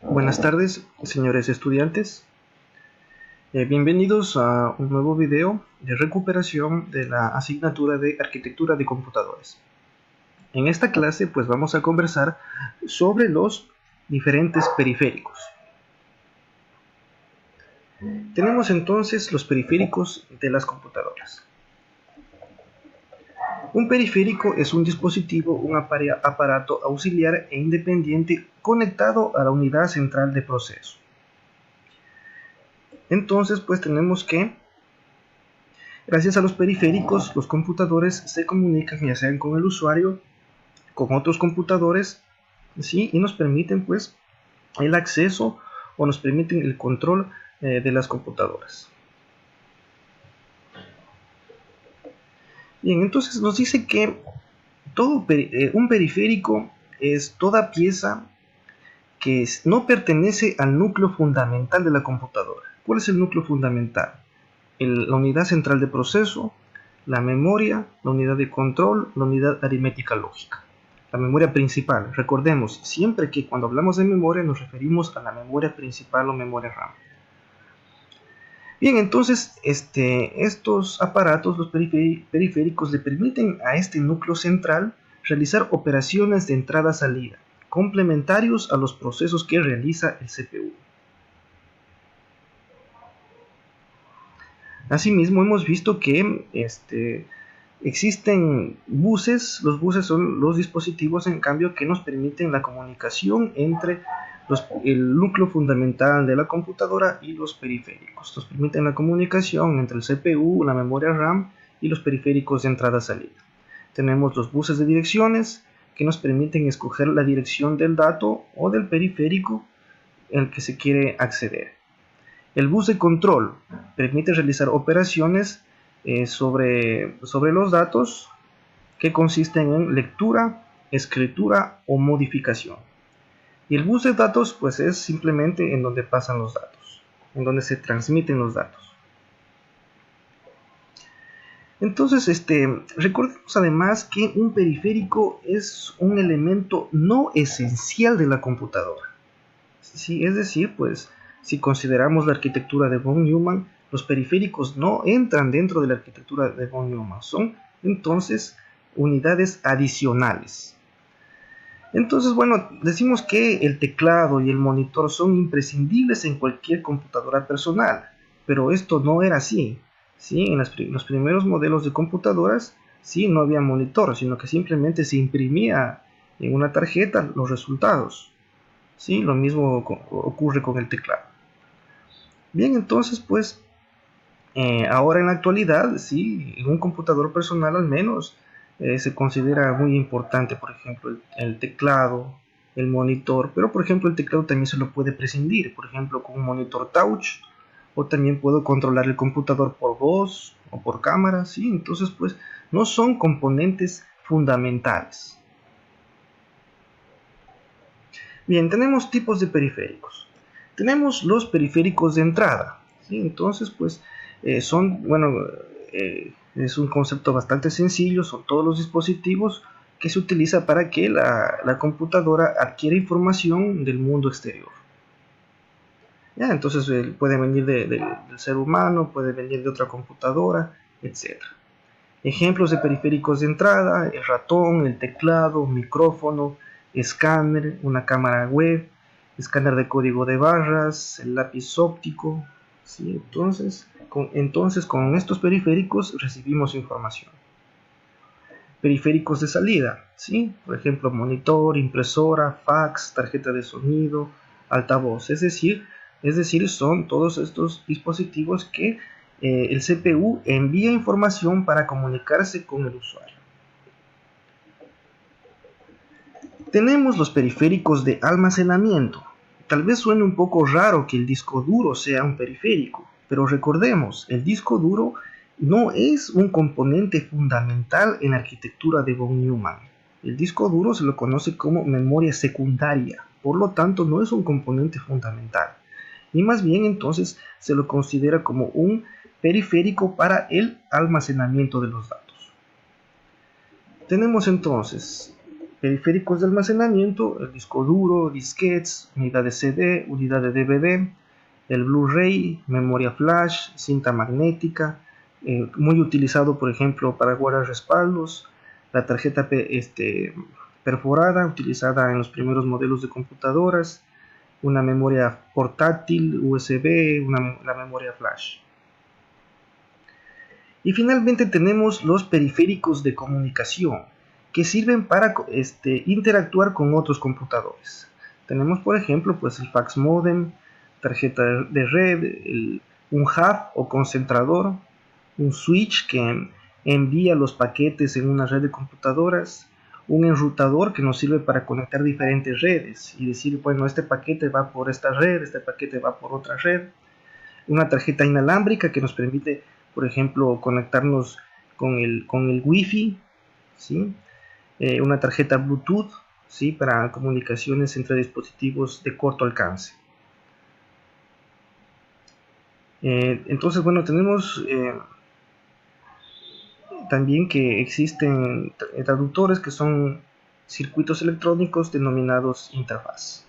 Buenas tardes, señores estudiantes. Bienvenidos a un nuevo video de recuperación de la asignatura de Arquitectura de Computadores. En esta clase pues vamos a conversar sobre los diferentes periféricos. Tenemos entonces los periféricos de las computadoras. Un periférico es un dispositivo, un aparato auxiliar e independiente conectado a la unidad central de proceso. Entonces pues tenemos que gracias a los periféricos, los computadores se comunican ya sean con el usuario, con otros computadores, ¿sí? Y nos permiten pues el acceso o nos permiten el control de las computadoras. Bien, entonces nos dice que un periférico es toda pieza que no pertenece al núcleo fundamental de la computadora. ¿Cuál es el núcleo fundamental? La unidad central de proceso, la memoria, la unidad de control, la unidad aritmética lógica. La memoria principal, recordemos, siempre que cuando hablamos de memoria nos referimos a la memoria principal o memoria RAM. Bien, entonces estos aparatos, los periféricos, le permiten a este núcleo central realizar operaciones de entrada-salida, complementarios a los procesos que realiza el CPU. Asimismo, hemos visto que existen buses. Los buses son los dispositivos, en cambio, que nos permiten la comunicación entre el núcleo fundamental de la computadora y los periféricos. Nos permiten la comunicación entre el CPU, la memoria RAM y los periféricos de entrada-salida. Tenemos los buses de direcciones que nos permiten escoger la dirección del dato o del periférico al que se quiere acceder. El bus de control permite realizar operaciones sobre los datos que consisten en lectura, escritura o modificación. Y el bus de datos pues es simplemente en donde pasan los datos, en donde se transmiten los datos. Entonces, recordemos además que un periférico es un elemento no esencial de la computadora. ¿Sí? Es decir, pues, si consideramos la arquitectura de von Neumann, los periféricos no entran dentro de la arquitectura de von Neumann, son entonces unidades adicionales. Entonces, bueno, decimos que el teclado y el monitor son imprescindibles en cualquier computadora personal, pero esto no era así. ¿Sí? En los primeros modelos de computadoras, sí, no había monitor, sino que simplemente se imprimía en una tarjeta los resultados. ¿Sí? Lo mismo ocurre con el teclado. Bien, entonces, pues, ahora en la actualidad, sí, en un computador personal al menos, se considera muy importante, por ejemplo, el teclado, el monitor, pero por ejemplo el teclado también se lo puede prescindir, por ejemplo con un monitor touch, o también puedo controlar el computador por voz o por cámara, ¿sí? Entonces pues no son componentes fundamentales. Bien, tenemos tipos de periféricos. Tenemos los periféricos de entrada, ¿sí? Entonces pues es un concepto bastante sencillo, son todos los dispositivos que se utiliza para que la computadora adquiera información del mundo exterior. ¿Ya? Entonces puede venir del ser humano, puede venir de otra computadora, etc. Ejemplos de periféricos de entrada: el ratón, el teclado, micrófono, escáner, una cámara web, escáner de código de barras, el lápiz óptico. ¿Sí? Entonces con estos periféricos recibimos información. Periféricos de salida, ¿sí? Por ejemplo, monitor, impresora, fax, tarjeta de sonido, altavoz. Es decir, son todos estos dispositivos que el CPU envía información para comunicarse con el usuario. Tenemos los periféricos de almacenamiento. Tal vez suene un poco raro que el disco duro sea un periférico, pero recordemos, el disco duro no es un componente fundamental en la arquitectura de von Neumann. El disco duro se lo conoce como memoria secundaria, por lo tanto no es un componente fundamental. Y más bien entonces se lo considera como un periférico para el almacenamiento de los datos. Tenemos entonces periféricos de almacenamiento, el disco duro, disquetes, unidad de CD, unidad de DVD, el Blu-ray, memoria flash, cinta magnética, muy utilizado por ejemplo para guardar respaldos, la tarjeta perforada utilizada en los primeros modelos de computadoras, una memoria portátil USB, la memoria flash. Y finalmente tenemos los periféricos de comunicación que sirven para interactuar con otros computadores. Tenemos por ejemplo pues el fax modem, tarjeta de red, un hub o concentrador, un switch que envía los paquetes en una red de computadoras, un enrutador que nos sirve para conectar diferentes redes y decir, bueno, este paquete va por esta red, este paquete va por otra red, una tarjeta inalámbrica que nos permite, por ejemplo, conectarnos con el Wi-Fi, ¿sí? Una tarjeta Bluetooth, ¿sí? Para comunicaciones entre dispositivos de corto alcance. Entonces, bueno, tenemos también que existen traductores que son circuitos electrónicos denominados interfaz.